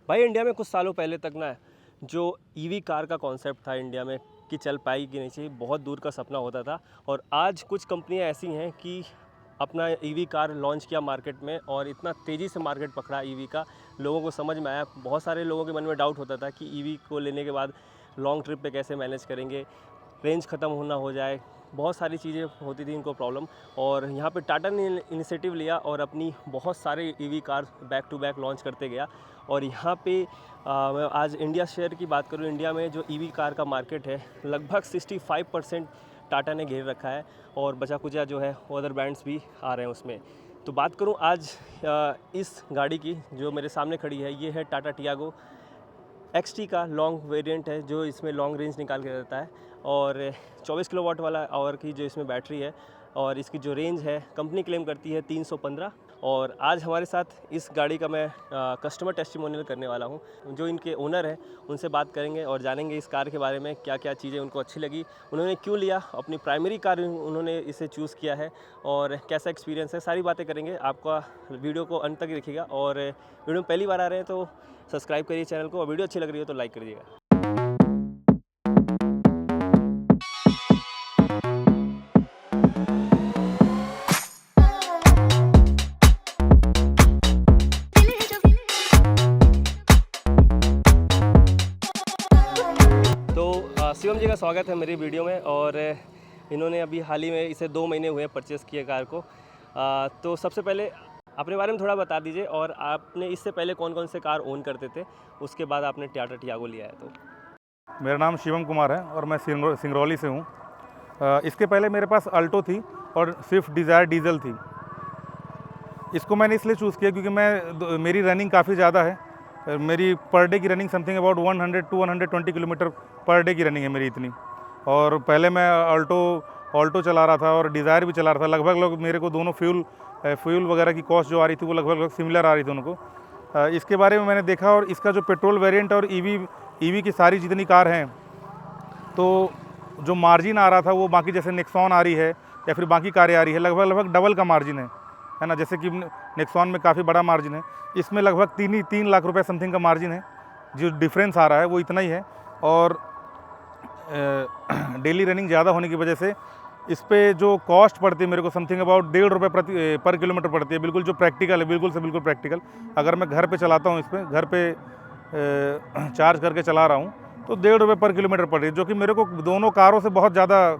भाई इंडिया में कुछ सालों पहले तक ना जो ईवी कार का कॉन्सेप्ट था इंडिया में कि चल पाएगी कि नहीं चाहिए, बहुत दूर का सपना होता था। और आज कुछ कंपनियां ऐसी हैं कि अपना ईवी कार लॉन्च किया मार्केट में और इतना तेज़ी से मार्केट पकड़ा ईवी का, लोगों को समझ में आया। बहुत सारे लोगों के मन में डाउट होता था कि ईवी को लेने के बाद लॉन्ग ट्रिप पे कैसे मैनेज करेंगे, रेंज ख़त्म होना हो जाए, बहुत सारी चीज़ें होती थी इनको प्रॉब्लम। और यहाँ पे टाटा ने इनिशिएटिव लिया और अपनी बहुत सारे EV car back to back launch करते गया। और यहाँ पे मैं आज इंडिया शेयर की बात करूँ, इंडिया में जो ईवी कार का मार्केट है लगभग 65% टाटा ने घेर रखा है और बचा कुचा जो है अदर ब्रांड्स भी आ रहे हैं उसमें। तो बात करूँ आज इस गाड़ी की जो मेरे सामने खड़ी है, ये है टाटा टियागो XT का लॉन्ग वेरिएंट है जो इसमें लॉन्ग रेंज निकाल के देता है। और 24 किलोवाट वाला आवर की जो इसमें बैटरी है और इसकी जो रेंज है कंपनी क्लेम करती है 315। और आज हमारे साथ इस गाड़ी का मैं कस्टमर टेस्टिमोनियल करने वाला हूं। जो इनके ओनर हैं उनसे बात करेंगे और जानेंगे इस कार के बारे में, क्या क्या चीज़ें उनको अच्छी लगी, उन्होंने क्यों लिया, अपनी प्राइमरी कार उन्होंने इसे चूज़ किया है और कैसा एक्सपीरियंस है, सारी बातें करेंगे। आपका वीडियो को अंत तक देखिएगा और वीडियो में पहली बार आ रहे हैं तो सब्सक्राइब करिए चैनल को और वीडियो अच्छी लग रही है तो लाइक करिएगा। शिवम जी का स्वागत है मेरी वीडियो में। और इन्होंने अभी हाल ही में इसे 2 महीने हुए परचेज़ किए कार को। तो सबसे पहले अपने बारे में थोड़ा बता दीजिए और आपने इससे पहले कौन कौन से कार ओन करते थे, उसके बाद आपने टाटा टियागो लिया है। तो मेरा नाम शिवम कुमार है और मैं सिंगरौली से हूँ। इसके पहले मेरे पास अल्टो थी और स्विफ्ट डिज़ायर डीजल थी। इसको मैंने इसलिए चूज़ किया क्योंकि मेरी रनिंग काफ़ी ज़्यादा है। मेरी पर डे की running something about 100 to 120 kilometre per day की रनिंग है मेरी इतनी। और पहले मैं ऑल्टो चला रहा था और डिज़ायर भी चला रहा था। लगभग मेरे को दोनों फ्यूल वगैरह की कॉस्ट जो आ रही थी वो लगभग सिमिलर आ रही थी उनको। इसके बारे में मैंने देखा और इसका जो पेट्रोल वेरिएंट और ईवी की सारी जितनी कार हैं, तो जो मार्जिन आ रहा था वो बाकी जैसे नेक्सॉन आ रही है या फिर बाकी कारें आ रही है, लगभग डबल का मार्जिन है ना। जैसे कि नेक्सॉन में काफ़ी बड़ा मार्जिन है, इसमें लगभग 3 लाख रुपए समथिंग का मार्जिन है। जो डिफरेंस आ रहा है वो इतना ही है। और डेली रनिंग ज़्यादा होने की वजह से इस पर जो कॉस्ट पड़ती है मेरे को समथिंग अबाउट 1.5 रुपये पर किलोमीटर पड़ती है। बिल्कुल जो प्रैक्टिकल है, बिल्कुल से बिल्कुल प्रैक्टिकल। अगर मैं घर पे चलाता हूँ, इस पर घर पे चार्ज करके चला रहा हूँ तो 1.5 रुपये पर किलोमीटर पड़ रही है, जो कि मेरे को दोनों कारों से बहुत ज़्यादा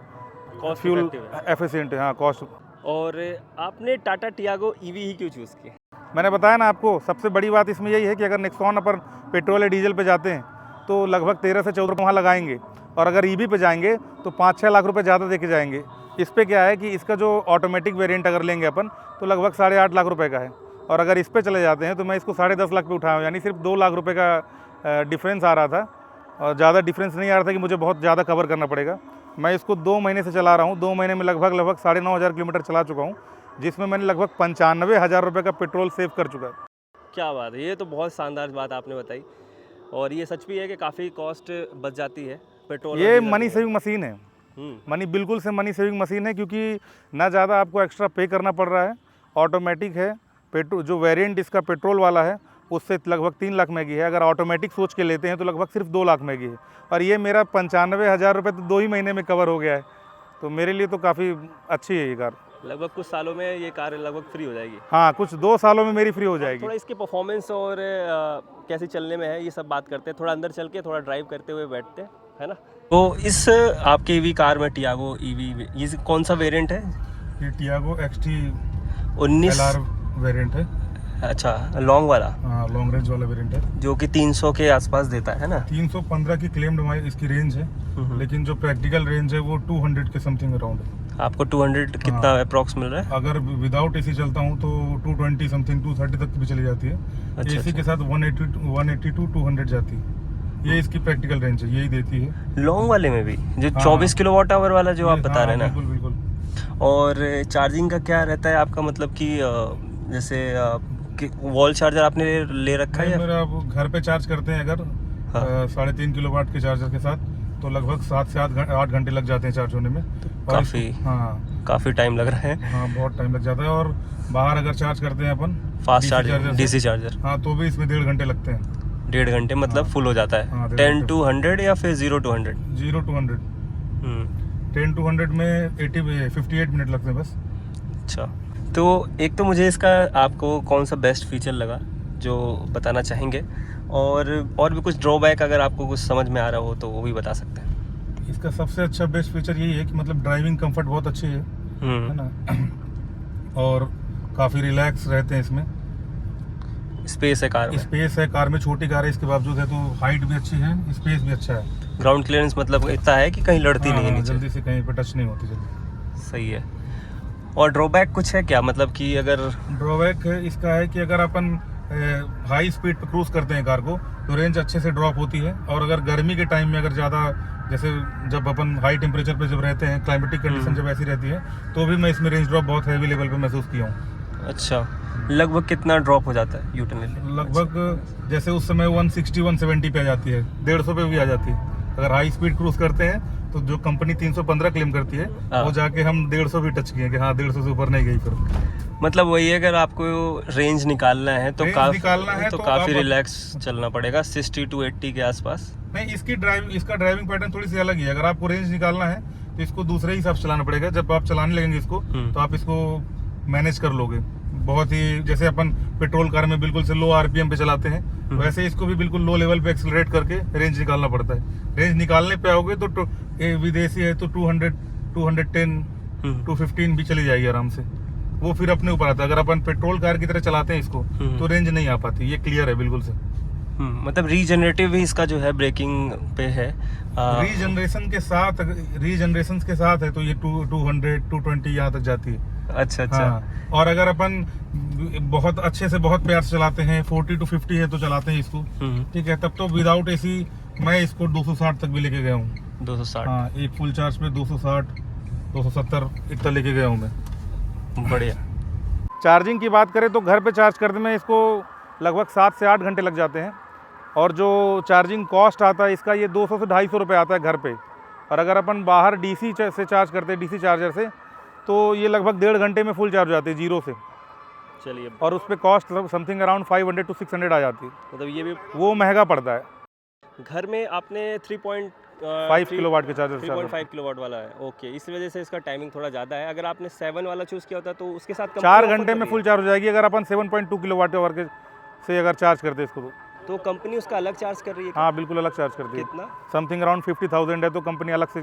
फ्यूल एफिशिएंट है। हाँ, कॉस्ट। और आपने टाटा टियागो ईवी ही क्यों चूज़ किया? मैंने बताया ना आपको, सबसे बड़ी बात इसमें यही है कि अगर नेक्सॉन अपन पेट्रोल या डीजल पे जाते हैं तो लगभग 13 से 14 वहाँ लगाएंगे, और अगर ईवी पे जाएंगे तो 5-6 लाख रुपए ज़्यादा देके जाएंगे। इस पे क्या है कि इसका जो ऑटोमेटिक वेरिएंट अगर लेंगे अपन तो लगभग 8.5 लाख रुपए का है, और अगर इस पे चले जाते हैं तो मैं इसको 10.5 लाख पे उठाया हूँ, यानी सिर्फ 2 लाख रुपये का डिफरेंस आ रहा था। और ज़्यादा डिफरेंस नहीं आ रहा था कि मुझे बहुत ज़्यादा कवर करना पड़ेगा। मैं इसको 2 महीने से चला रहा हूँ। 2 महीने में लगभग 9,500 किलोमीटर चला चुका हूँ, जिसमें मैंने लगभग 95,000 रुपये का पेट्रोल सेव कर चुका है। क्या बात है, ये तो बहुत शानदार बात आपने बताई। और ये सच भी है कि काफ़ी कॉस्ट बच जाती है पेट्रोल। ये मनी सेविंग मशीन है, बिल्कुल से मनी सेविंग मशीन है, क्योंकि ना ज़्यादा आपको एक्स्ट्रा पे करना पड़ रहा है। ऑटोमेटिक है। पेट्रोल जो वेरिएंट इसका पेट्रोल वाला है उससे लगभग 3 लाख महंगी है। अगर ऑटोमेटिक सोच के लेते हैं तो लगभग सिर्फ 2 लाख महंगी है। और ये मेरा 95,000 रुपये तो 2 ही महीने में कवर हो गया है, तो मेरे लिए तो काफ़ी अच्छी है ये कार। लगभग कुछ सालों में ये कार लगभग फ्री हो जाएगी। हाँ, कुछ 2 सालों में मेरी फ्री हो जाएगी। थोड़ा इसके परफॉर्मेंस और कैसे चलने में है ये सब बात करते हैं, थोड़ा अंदर चल के थोड़ा ड्राइव करते हुए बैठते हैं, है ना। तो इस आपके ईवी कार में टियागो ईवी, ये कौन सा वेरिएंट है? ये टियागो XT 19 LR वेरिएंट है। अच्छा, लॉन्ग वाला। हाँ, लॉन्ग रेंज वाला वेरिएंट है, जो कि 300 के आसपास देता है ना। 315 की क्लेम्ड इसकी रेंज है, लेकिन जो प्रैक्टिकल रेंज है वो 200 के समथिंग अराउंड है। आपको 200 कितना अप्रॉक्स मिल रहा है? अगर विदाउट एसी चलता हूँ तो 220 समथिंग 230 तक भी चली जाती है। अच्छा, एसी के साथ 180 to 200 जाती है। ये इसकी प्रैक्टिकल रेंज है, यही देती है। लॉन्ग वाले में भी जो 24 किलोवाट आवर वाला जो आप बता रहे हैं ना। बिल्कुल बिल्कुल। और चार्जिंग का क्या रहता है आपका, मतलब कि जैसे वॉल चार्जर आपने ले रखा है? मेरा घर पे चार्ज करते हैं अगर 3.5 किलोवाट के चार्जर के साथ, तो लगभग 7 से 8 घंटे लग जाते हैं चार्ज होने में। तो काफ़ी टाइम लग रहा है। हाँ, बहुत टाइम लग जाता है। और बाहर अगर चार्ज करते हैं अपन फास्ट चार्जर, DC चार्जर, हाँ, तो भी इसमें 1.5 घंटे लगते हैं। 1.5 घंटे मतलब हाँ। फुल हो जाता है। हाँ, 10 to 100 या फिर 0 to 100? 0 to 100। 10 to 100 में 58 मिनट लगते हैं बस। अच्छा, तो एक तो मुझे इसका आपको कौन सा बेस्ट फीचर लगा जो बताना चाहेंगे, और भी कुछ ड्रॉबैक अगर आपको कुछ समझ में आ रहा हो तो वो भी बता सकते हैं। इसका सबसे अच्छा बेस्ट फीचर यही है कि मतलब ड्राइविंग कंफर्ट बहुत अच्छी है ना। और काफ़ी रिलैक्स रहते हैं इसमें। स्पेस है कार में, स्पेस है कार में, छोटी कार है इसके बावजूद है तो हाइट भी अच्छी है, स्पेस भी अच्छा है। ग्राउंड क्लियरेंस मतलब इतना है कि कहीं लड़ती नहीं है नीचे। जल्दी से कहीं पे टच नहीं होती जल्दी। सही है। और ड्रॉबैक कुछ है क्या, मतलब कि अगर ड्रॉबैक है इसका है कि अगर अपन हाई स्पीड पे क्रूज करते हैं कार को तो रेंज अच्छे से ड्रॉप होती है। और अगर गर्मी के टाइम में अगर ज़्यादा, जैसे जब अपन हाई टेम्परेचर पे जब रहते हैं, क्लाइमेटिक कंडीशन जब ऐसी रहती है, तो भी मैं इसमें रेंज ड्रॉप बहुत हैवी लेवल पे महसूस किया हूँ। अच्छा, लगभग कितना ड्रॉप हो जाता है यूटिलिटी? लगभग जैसे उस समय 160 170 पे आ जाती है, 150 पे भी आ जाती है। अगर हाई स्पीड क्रूज करते हैं तो जो कंपनी 315 क्लेम करती है, वो जाके हम 150 भी टच किए कि हाँ 150 से ऊपर नहीं गई फिर। मतलब वही है, अगर आपको रेंज निकालना है तो काफ़ी आप रिलैक्स चलना पड़ेगा, 60 to 80 के आसपास। नहीं, इसका ड्राइविंग पैटर्न थोड़ी सी अलग ही है। अगर आपको रेंज निकालना है तो इसको दूसरे हिसाब से चलाना पड़ेगा। जब आप चलाने लगेंगे इसको तो आप इसको मैनेज कर लोगे बहुत ही। जैसे अपन पेट्रोल कार में बिल्कुल से लो आरपीएम पे चलाते हैं, वैसे इसको भी बिल्कुल लो लेवल पे एक्सेलरेट करके रेंज निकालना पड़ता है। रेंज निकालने पे आओगे तो विदेशी है तो 200 210 215 भी चली जाएगी आराम से। वो फिर अपने ऊपर आता है। अगर अपन पेट्रोल कार की तरह चलाते हैं इसको तो रेंज नहीं आ पाती, ये क्लियर है बिल्कुल से। मतलब रीजनरेटिव भी इसका जो है ब्रेकिंग पे है। रीजनरेशन के साथ है तो ये 200 220 यहाँ तक जाती है। अच्छा। हाँ। और अगर अपन बहुत अच्छे से बहुत प्यार से चलाते हैं, 40 to 50 है तो चलाते हैं इसको, ठीक है, तब तो विदाउट एसी मैं इसको 260 तक भी लेके गया हूँ। 260? हाँ, एक फुल चार्ज पे 260 270 इतना लेके गया हूँ मैं। बढ़िया। चार्जिंग की बात करें तो घर पे चार्ज करने में इसको लगभग 7 से 8 घंटे लग जाते हैं। और जो चार्जिंग कॉस्ट आता है इसका, ये 200 से 250 रुपये आता है घर पे। और अगर अपन बाहर डीसी से चार्ज करते हैं, डीसी चार्जर से, तो ये लगभग 1.5 घंटे में फुल चार्ज हो जाती है जीरो से। चलिए। और उस पर कॉस्ट समथिंग अराउंड 500 to 600 आ जाती है। मतलब ये भी वो महंगा पड़ता है। घर में आपने 5 किलोवाट के चार्जर 3.5 किलोवाट वाला है। ओके, इस वजह से इसका टाइमिंग थोड़ा ज़्यादा है। अगर आपने 7 वाला चूज़ किया होता तो उसके साथ 4 घंटे में फुल चार्ज हो जाएगी अगर अपन 7.2 किलोवाट आवर के से अगर चार्ज करते इसको तो कंपनी उसका अलग चार्ज कर रही है? हाँ, बिल्कुल अलग चार्ज करती है। कितना? समथिंग अराउंड 50,000 है तो कंपनी अलग से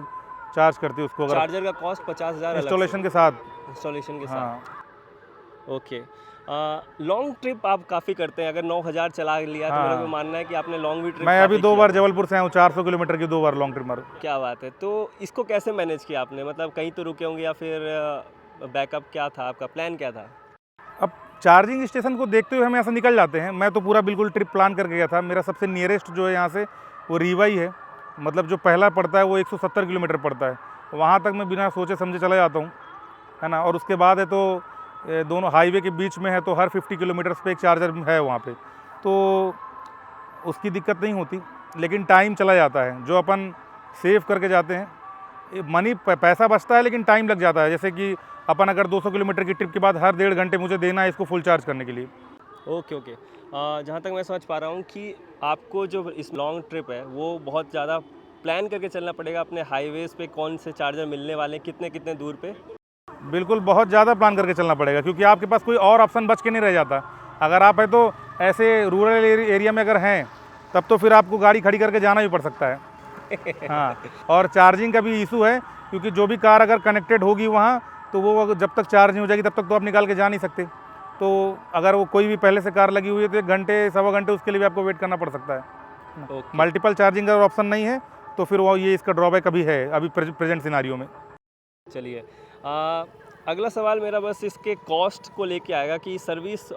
चार्ज करती है उसको। चार्जर का कॉस्ट 50,000 इंस्टॉलेशन के साथ। हाँ। ओके। लॉन्ग ट्रिप आप काफ़ी करते हैं। अगर 9,000 चला लिया तो मेरा भी मानना है कि आपने लॉन्ग भी ट्रिप। मैं अभी 2 बार जबलपुर से आया हूँ, 400 किलोमीटर की 2 बार लॉन्ग ट्रिप मारूँ। क्या बात है। तो इसको कैसे मैनेज किया आपने, मतलब कहीं तो रुके होंगे या फिर बैकअप क्या था आपका, प्लान क्या था? अब चार्जिंग स्टेशन को देखते हुए हम यहाँ से निकल जाते हैं। मैं तो पूरा बिल्कुल ट्रिप प्लान करके गया था। मेरा सबसे नियरेस्ट जो है यहाँ से वो रीवा ही है। मतलब जो पहला पड़ता है वो 170 किलोमीटर पड़ता है। वहाँ तक मैं बिना सोचे समझे चला जाता हूँ, है ना। और उसके बाद है तो दोनों हाईवे के बीच में है तो हर 50 किलोमीटर्स पे एक चार्जर है वहाँ पे, तो उसकी दिक्कत नहीं होती। लेकिन टाइम चला जाता है। जो अपन सेव करके जाते हैं, मनी पैसा बचता है लेकिन टाइम लग जाता है। जैसे कि अपन अगर 200 किलोमीटर की ट्रिप के बाद हर 1.5 घंटे मुझे देना है इसको फुल चार्ज करने के लिए। ओके। जहाँ तक मैं समझ पा रहा हूँ कि आपको जो इस लॉन्ग ट्रिप है वो बहुत ज़्यादा प्लान करके चलना पड़ेगा। अपने हाईवेज़ पे कौन से चार्जर मिलने वाले हैं, कितने कितने दूर पे? बिल्कुल, बहुत ज़्यादा प्लान करके चलना पड़ेगा क्योंकि आपके पास कोई और ऑप्शन बच के नहीं रह जाता। अगर आप है तो ऐसे रूरल एरिया में अगर हैं तब तो फिर आपको गाड़ी खड़ी करके जाना भी पड़ सकता है। हाँ, और चार्जिंग का भी इशू है क्योंकि जो भी कार अगर कनेक्टेड होगी वहाँ तो वो जब तक चार्ज नहीं हो जाएगी तब तक तो आप निकाल के जा नहीं सकते। तो अगर वो कोई भी पहले से कार लगी हुई है तो 1 घंटे 1.25 घंटे उसके लिए भी आपको वेट करना पड़ सकता है। मल्टीपल चार्जिंग का ऑप्शन नहीं है तो फिर वो ये इसका ड्रॉबैक अभी है, अभी प्रेजेंट सिनारियो में। चलिए, अगला सवाल मेरा बस इसके कॉस्ट को लेके आएगा कि सर्विस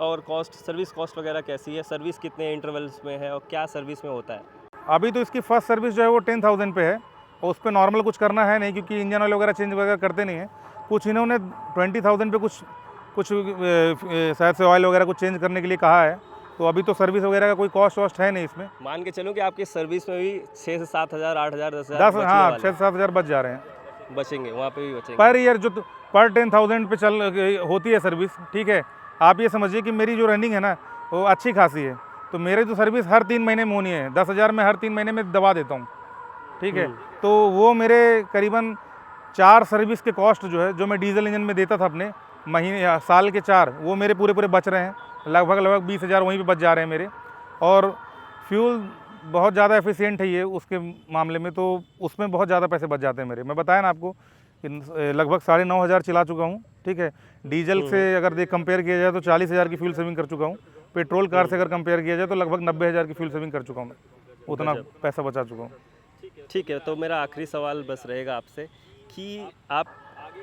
कॉस्ट वगैरह कैसी है, सर्विस कितने इंटरवल्स में है और क्या सर्विस में होता है? अभी तो इसकी फर्स्ट सर्विस जो है वो 10,000 पे है और उस पर नॉर्मल कुछ करना है नहीं क्योंकि इंजन ऑयल वगैरह चेंज वगैरह करते नहीं है। कुछ इन्होंने 20,000 पे कुछ शायद से ऑयल वगैरह कुछ चेंज करने के लिए कहा है। तो अभी तो सर्विस वगैरह का कोई कॉस्ट है नहीं इसमें। मान के चलो कि आपकी सर्विस में भी 6 से 7 हज़ार 8 हज़ार 10 हज़ार हाँ 6 से 7 हज़ार बच जा रहे हैं, बचेंगे वहाँ पे भी बचेंगे पर ईयर जो पर 10,000 पे चल होती है सर्विस। ठीक है, आप ये समझिए कि मेरी जो रनिंग है ना वो अच्छी खासी है। तो मेरे तो सर्विस हर 3 महीने में होनी है, 10,000 में हर 3 महीने में दबा देता हूँ, ठीक है। तो वो मेरे करीबन 4 सर्विस के कॉस्ट जो है, जो मैं डीजल इंजन में देता था अपने महीने या साल के 4, वो मेरे पूरे पूरे बच रहे हैं। लगभग 20,000 वहीं पे बच जा रहे हैं मेरे। और फ्यूल बहुत ज़्यादा एफिशिएंट है ये उसके मामले में, तो उसमें बहुत ज़्यादा पैसे बच जाते हैं मेरे। मैं बताया ना आपको कि लगभग 9,500 चला चुका हूँ, ठीक है। डीजल से अगर कंपेयर किया जाए तो 40,000 की फ्यूल सेविंग कर चुका हूँ। पेट्रोल कार से अगर कंपेयर किया जाए तो लगभग 90,000 की फ्यूल सेविंग कर चुका हूँ मैं, उतना पैसा बचा चुका हूँ। ठीक है, तो मेरा आखिरी सवाल बस रहेगा आपसे कि आप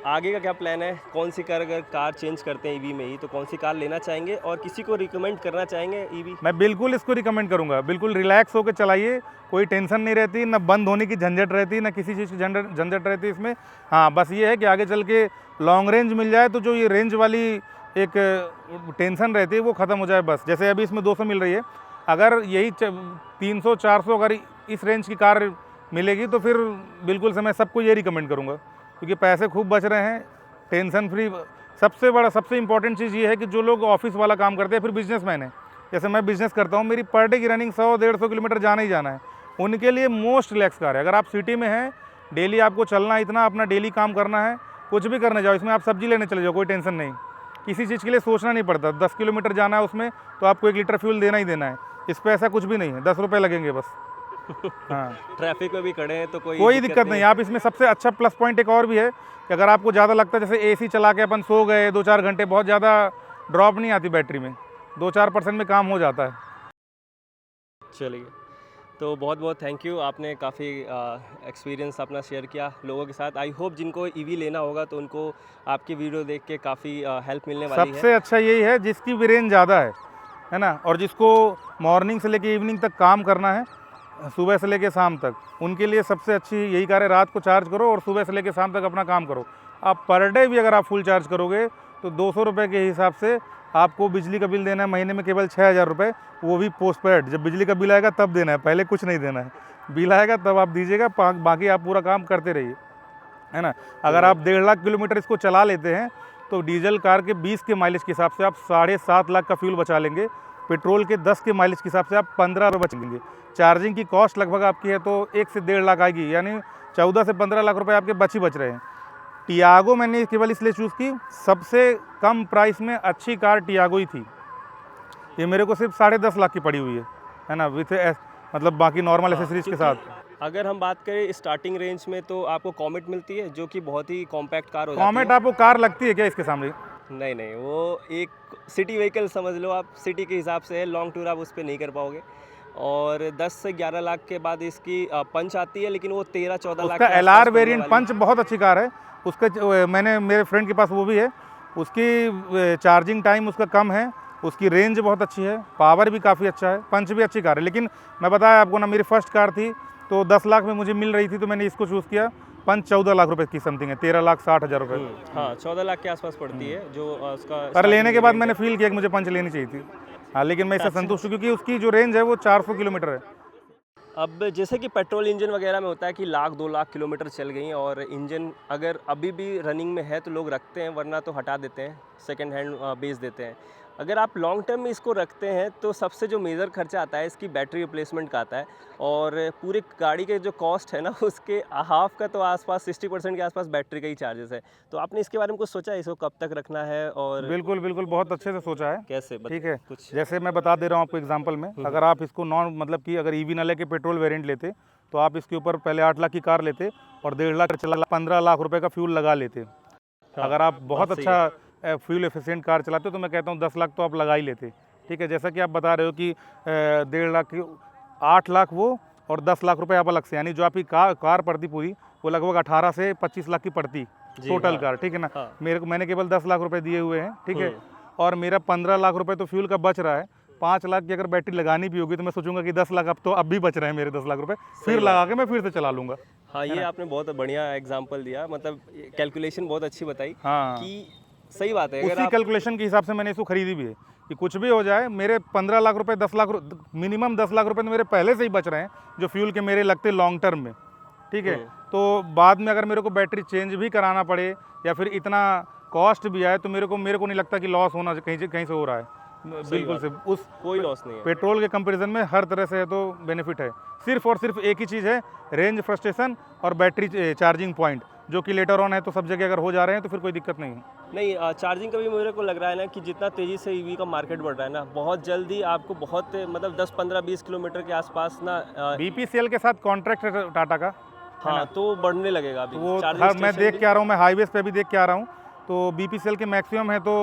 आगे का क्या प्लान है? कौन सी कार, अगर कार चेंज करते हैं ईवी में ही, तो कौन सी कार लेना चाहेंगे और किसी को रिकमेंड करना चाहेंगे ईवी? मैं बिल्कुल इसको रिकमेंड करूंगा, बिल्कुल रिलैक्स होकर चलाइए, कोई टेंशन नहीं रहती, ना बंद होने की झंझट रहती, ना किसी चीज़ की झंझट रहती इसमें। हाँ, बस ये है कि आगे चल के लॉन्ग रेंज मिल जाए तो जो ये रेंज वाली एक टेंशन रहती है वो ख़त्म हो जाए बस। जैसे अभी इसमें 200 मिल रही है, अगर यही 300-400 अगर इस रेंज की कार मिलेगी तो फिर बिल्कुल से मैं सबको ये रिकमेंड करूँगा, क्योंकि पैसे खूब बच रहे हैं, टेंशन फ्री। सबसे इंपॉर्टेंट चीज़ ये है कि जो लोग ऑफिस वाला काम करते हैं, फिर बिजनेसमैन है, जैसे मैं बिज़नेस करता हूँ, मेरी पर डे की रनिंग 100-150 किलोमीटर जाना ही जाना है, उनके लिए मोस्ट रिलैक्स कार है। अगर आप सिटी में हैं, डेली आपको चलना इतना, अपना डेली काम करना है, कुछ भी करने जाओ, इसमें आप सब्जी लेने चले जाओ, कोई टेंशन नहीं, किसी चीज़ के लिए सोचना नहीं पड़ता। 10 किलोमीटर जाना है उसमें तो आपको 1 लीटर फ्यूल देना ही देना है, इस पर ऐसा कुछ भी नहीं है, 10 रुपये लगेंगे बस। हाँ, ट्रैफिक में भी खड़े हैं तो कोई दिक्कत नहीं। आप इसमें सबसे अच्छा प्लस पॉइंट एक और भी है कि अगर आपको ज़्यादा लगता है, जैसे एसी चला के अपन सो गए 2-4 घंटे, बहुत ज़्यादा ड्रॉप नहीं आती बैटरी में, 2-4% में काम हो जाता है। चलिए, तो बहुत बहुत थैंक यू, आपने काफ़ी एक्सपीरियंस अपना शेयर किया लोगों के साथ। आई होप जिनको ईवी लेना होगा तो उनको आपकी वीडियो देख के काफ़ी हेल्प मिलने वाली है। सबसे अच्छा यही है जिसकी भी रेंज ज़्यादा है ना, और जिसको मॉर्निंग से लेके इवनिंग तक काम करना है, सुबह से लेके शाम तक, उनके लिए सबसे अच्छी यही कार है। रात को चार्ज करो और सुबह से लेके शाम तक अपना काम करो। आप पर डे भी अगर आप फुल चार्ज करोगे तो 200 रुपये के हिसाब से आपको बिजली का बिल देना है महीने में केवल 6,000 रुपये, वो भी पोस्ट पेड। जब बिजली का बिल आएगा तब देना है, पहले कुछ नहीं देना है, बिल आएगा तब आप दीजिएगा, बाकी आप पूरा काम करते रहिए, है ना। अगर आप 1.5 लाख किलोमीटर इसको चला लेते हैं तो डीजल कार के 20 के माइलेज के हिसाब से आप 7.5 लाख का फ्यूल बचा लेंगे। पेट्रोल के 10 के माइलेज के हिसाब से आप 15 रुपये बच लेंगे। चार्जिंग की कॉस्ट लगभग आपकी है तो 1 से 1.5 लाख आएगी, यानी 14 से 15 लाख रुपए आपके बच रहे हैं। टियागो मैंने केवल इसलिए चूज़ की, सबसे कम प्राइस में अच्छी कार टियागो ही थी। ये मेरे को सिर्फ 10.5 लाख की पड़ी हुई है ना, विथ मतलब बाकी नॉर्मल एसेसरीज के साथ। अगर हम बात करें स्टार्टिंग रेंज में तो आपको कॉमेट मिलती है, जो कि बहुत ही कॉम्पैक्ट कार हो जाती है। कॉमेट आपको कार लगती है क्या इसके सामने? नहीं नहीं, वो एक सिटी व्हीकल समझ लो आप, सिटी के हिसाब से है, लॉन्ग टूर आप उस पर नहीं कर पाओगे। और 10 से 11 लाख के बाद इसकी पंच आती है, लेकिन वो 13-14 लाख उसका के LR आसपास पड़ने वेरिएंट वाली पंच बहुत अच्छी कार है उसका। मैंने मेरे फ्रेंड के पास वो भी है, उसकी चार्जिंग टाइम उसका कम है, उसकी रेंज बहुत अच्छी है, पावर भी काफ़ी अच्छा है, पंच भी अच्छी कार है। लेकिन मैं बताया आपको ना, मेरी फर्स्ट कार थी तो 10 लाख में मुझे मिल रही थी, तो मैंने इसको चूज़ किया। पंच 14 लाख रुपए की समथिंग है, 13,60,000 रुपये। हाँ, 14 लाख के आसपास पड़ती है जो उसका पर लेने के बाद starting मैंने फील किया कि मुझे पंच लेनी चाहिए थी। हाँ, लेकिन मैं इससे संतुष्ट हूँ क्योंकि उसकी जो रेंज है वो 400 किलोमीटर है। अब जैसे कि पेट्रोल इंजन वगैरह में होता है कि 1-2 लाख किलोमीटर चल गई और इंजन अगर अभी भी रनिंग में है तो लोग रखते हैं, वरना तो हटा देते हैं, सेकंड हैंड बेच देते हैं। अगर आप लॉन्ग टर्म में इसको रखते हैं तो सबसे जो मेजर खर्चा आता है इसकी बैटरी रिप्लेसमेंट का आता है, और पूरे गाड़ी के जो कॉस्ट है ना उसके हाफ का तो आसपास 60% के आसपास बैटरी का ही चार्जेस है। तो आपने इसके बारे में कुछ सोचा है, इसको कब तक रखना है और बिल्कुल बिल्कुल, बहुत अच्छे से सोचा है। कैसे? ठीक है, कुछ जैसे मैं बता दे रहा हूँ आपको एग्जांपल में, अगर आप इसको नॉन मतलब कि अगर ईवी ना लेके पेट्रोल वेरिएंट लेते तो आप इसके ऊपर पहले 8 लाख की कार लेते और 1.5 लाख चला 15 लाख रुपए का फ्यूल लगा लेते। अगर आप बहुत सही है। अच्छा फ्यूल एफिशिएंट कार चलाते हो तो मैं कहता हूँ 10 लाख तो आप लगा ही लेते। ठीक है, जैसा कि आप बता रहे हो कि 1.5 लाख की 8 लाख वो और 10 लाख रुपए आप अलग से, यानी जो आपकी कार पड़ती पूरी वो लगभग 18 से 25 लाख की पड़ती टोटल हाँ। कार। ठीक है ना, हाँ। मैंने केवल 10 लाख रुपए दिए हुए हैं। ठीक है, और मेरा 15 लाख रुपए तो फ्यूल का बच रहा है। 5 लाख की अगर बैटरी लगानी भी होगी तो मैं सोचूंगा कि 10 लाख अब भी बच रहे हैं मेरे 10 लाख रुपए, फिर लगा के मैं फिर से चला लूँगा। हाँ, ये आपने बहुत बढ़िया एग्जांपल दिया, मतलब कैलकुलेशन बहुत अच्छी बताई हाँ, कि सही बात है। अगर उसी आप कैलकुलेशन के हिसाब से मैंने इसको खरीदी भी है कि कुछ भी हो जाए, मेरे 15 लाख रुपए 10 लाख मिनिमम 10 लाख रुपए तो मेरे पहले से ही बच रहे हैं जो फ्यूल के मेरे लगते लॉन्ग टर्म में। ठीक है, तो बाद में अगर मेरे को बैटरी चेंज भी कराना पड़े या फिर इतना कॉस्ट भी आए तो मेरे को नहीं लगता कि लॉस होना कहीं से हो रहा है। बिल्कुल से उस कोई लॉस नहीं है। पेट्रोल के कंपैरिजन में हर तरह से है तो बेनिफिट है। सिर्फ और सिर्फ एक ही चीज़ है, रेंज फ्रस्ट्रेशन और बैटरी चार्जिंग पॉइंट, जो कि लेटर ऑन है तो सब जगह अगर हो जा रहे हैं तो फिर कोई दिक्कत नहीं है। नहीं, चार्जिंग का भी मेरे को लग रहा है ना कि जितना तेज़ी से ईवी का मार्केट बढ़ रहा है ना, बहुत जल्दी आपको बहुत मतलब 10 15 20 किलोमीटर के आसपास ना BPCL के साथ कॉन्ट्रैक्ट है टाटा का, हाँ तो बढ़ने लगेगा अभी तो वो चार्जिंग मैं स्टेशन देख के आ रहा हूँ, मैं हाईवेज पे भी देख के आ रहा हूँ। तो BPCL के मैक्सिमम है तो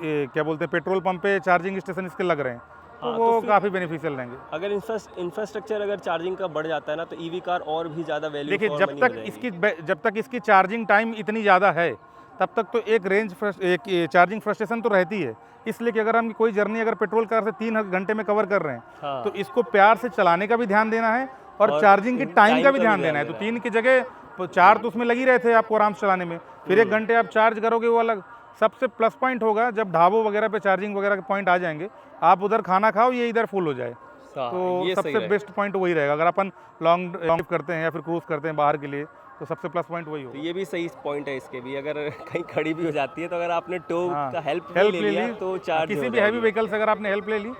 क्या बोलते हैं, पेट्रोल पंप पे चार्जिंग स्टेशन इसके लग रहे हैं, तो हाँ, वो तो फिर काफ़ी बेनिफिशियल रहेंगे। अगर इंफ्रास्ट्रक्चर अगर चार्जिंग का बढ़ जाता है ना, तो ईवी कार और भी ज़्यादा वैल्यू देखिए, फॉर जब मनी तक जब तक इसकी चार्जिंग टाइम इतनी ज़्यादा है, तब तक तो एक चार्जिंग फ्रस्ट्रेशन तो रहती है। इसलिए कि अगर हम कोई जर्नी अगर पेट्रोल कार से 3 घंटे में कवर कर रहे हैं, हाँ। तो इसको प्यार से चलाने का भी ध्यान देना है और और चार्जिंग की टाइम का भी ध्यान देना है। देना तो 3 की जगह 4 तो उसमें लगी रहे थे आपको आराम से चलाने में, फिर 1 घंटे आप चार्ज करोगे, वो अलग। सबसे प्लस पॉइंट होगा जब ढाबों वगैरह पे चार्जिंग वगैरह के पॉइंट आ जाएंगे, आप उधर खाना खाओ, ये इधर फुल हो जाए, तो ये सही सबसे रहेगा। बेस्ट पॉइंट वही रहेगा। अगर अपन लॉन्ग ट्रिप करते हैं या फिर क्रूज करते हैं बाहर के लिए, तो सबसे प्लस पॉइंट वही तो होगा। ये भी सही पॉइंट है इसके भी, अगर कहीं खड़ी भी हो जाती है तो अगर आपने टो हाँ, का हेल्प हेल्प ले ले लिया ली तो चार्ज किसी हो भी हैवी जाएगी। व्हीकल से अगर आपने हेल्प ले ली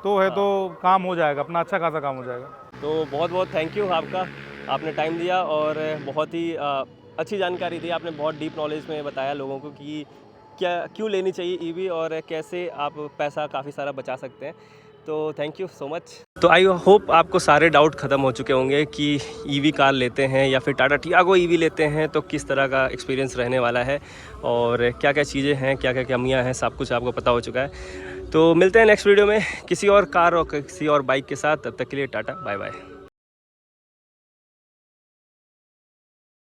तो है, तो काम हो जाएगा अपना, अच्छा खासा काम हो जाएगा। तो बहुत बहुत थैंक यू आपका, आपने टाइम दिया और बहुत ही अच्छी जानकारी दी आपने, बहुत डीप नॉलेज में बताया लोगों को कि क्यों लेनी चाहिए ईवी और कैसे आप पैसा काफ़ी सारा बचा सकते हैं। तो थैंक यू सो मच। तो आई होप आपको सारे डाउट ख़त्म हो चुके होंगे कि ईवी कार लेते हैं या फिर टाटा टियागो ईवी लेते हैं तो किस तरह का एक्सपीरियंस रहने वाला है और क्या क्या चीज़ें हैं, क्या क्या कमियां हैं, सब कुछ आपको पता हो चुका है। तो मिलते हैं नेक्स्ट वीडियो में किसी और कार और किसी और बाइक के साथ, तब तक के लिए टाटा बाय बाय।